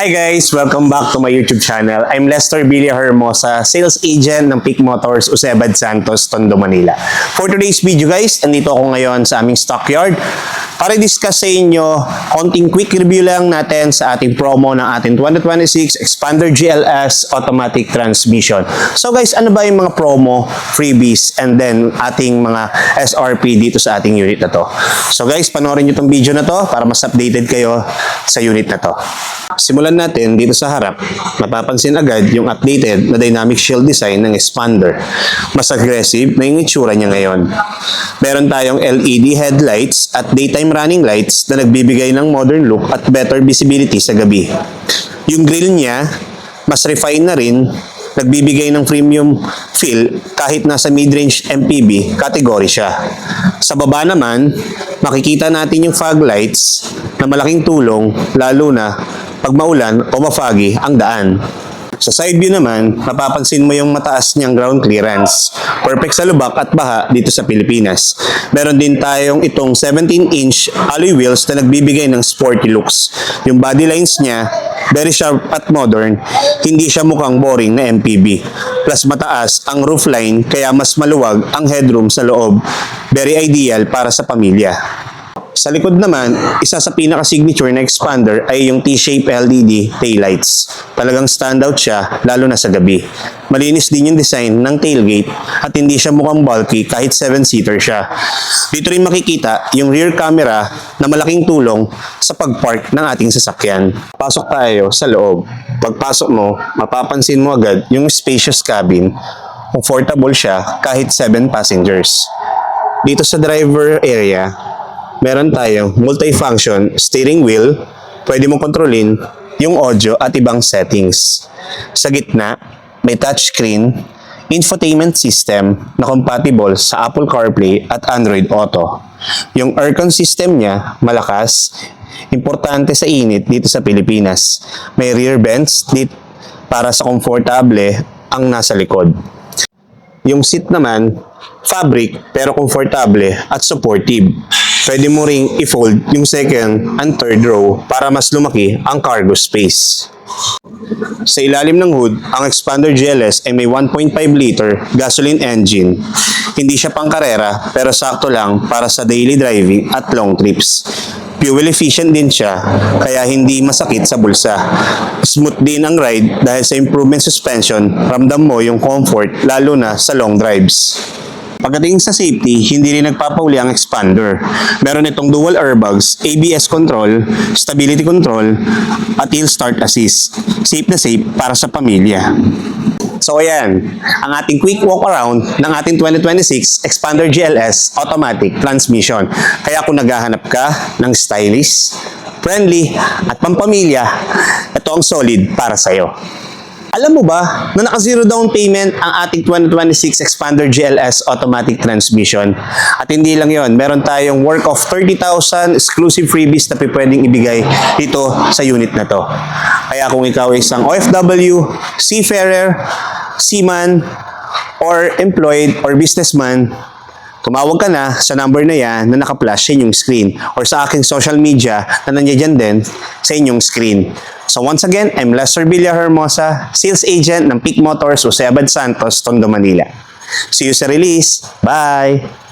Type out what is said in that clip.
Hi guys! Welcome back to my YouTube channel. I'm Lester Villahermosa, sales agent ng Peak Motors, Usebad Santos, Tondo, Manila. For today's video guys, andito ako ngayon sa aming stockyard para discuss sa inyo konting quick review lang natin sa ating promo ng ating 2026 Xpander GLS Automatic Transmission. So guys, ano ba yung mga promo, freebies, and then ating mga SRP dito sa ating unit na to? So guys, panoorin nyo itong video na to para mas updated kayo sa unit na to. Simulan natin dito sa harap. Mapapansin agad yung updated na dynamic shield design ng Xpander. Mas aggressive na yung itsura niya ngayon. Meron tayong LED headlights at daytime running lights na nagbibigay ng modern look at better visibility sa gabi. Yung grille niya, mas refined na rin, nagbibigay ng premium feel kahit nasa mid-range MPV category siya. Sa baba naman, makikita natin yung fog lights na malaking tulong lalo na pag maulan o mafoggy ang daan. Sa side view naman, mapapansin mo yung mataas niyang ground clearance. Perfect sa lubak at baha dito sa Pilipinas. Meron din tayong itong 17-inch alloy wheels na nagbibigay ng sporty looks. Yung body lines niya, very sharp at modern, hindi siya mukhang boring na MPV. Plus mataas ang roofline kaya mas maluwag ang headroom sa loob. Very ideal para sa pamilya. Sa likod naman, isa sa pinaka-signature na Xpander ay yung T-shape LED taillights. Talagang standout siya, lalo na sa gabi. Malinis din yung design ng tailgate at hindi siya mukhang bulky kahit 7-seater siya. Dito rin makikita yung rear camera na malaking tulong sa pag-park ng ating sasakyan. Pasok tayo sa loob. Pagpasok mo, mapapansin mo agad yung spacious cabin. Comfortable siya kahit 7 passengers. Dito sa driver area, meron tayong multi-function steering wheel, pwede mong kontrolin yung audio at ibang settings. Sa gitna, may touchscreen, infotainment system na compatible sa Apple CarPlay at Android Auto. Yung aircon system niya, malakas, importante sa init dito sa Pilipinas. May rear vents dito para sa komportable ang nasa likod. Yung seat naman, fabric pero komportable at supportive. Pwede mo ring i-fold yung second and third row para mas lumaki ang cargo space. Sa ilalim ng hood, ang Xpander GLS ay may 1.5 liter gasoline engine. Hindi siya pangkarera pero sakto lang para sa daily driving at long trips. Fuel efficient din siya kaya hindi masakit sa bulsa. Smooth din ang ride dahil sa improvement suspension, ramdam mo yung comfort lalo na sa long drives. Pagdating sa safety, hindi rin nagpapauli ang Xpander. Meron itong dual airbags, ABS control, stability control, at hill start assist. Safe na safe para sa pamilya. So ayan, ang ating quick walk around ng ating 2026 Xpander GLS Automatic Transmission. Kaya kung naghahanap ka ng stylish, friendly, at pampamilya, ito ang solid para sa'yo. Alam mo ba na naka-zero down payment ang ating 2026 Xpander GLS Automatic Transmission? At hindi lang yon, meron tayong worth of 30,000 exclusive freebies na pwedeng ibigay dito sa unit na to. Kaya kung ikaw ay isang OFW, seafarer, seaman, or employed or businessman, tumawag ka na sa number na yan na naka-flash sa inyong screen or sa aking social media na nandiyan din sa inyong screen. So once again, I'm Lester Villahermosa, sales agent ng Peak Motors, Usebad Santos, Tondo, Manila. See you sa release. Bye!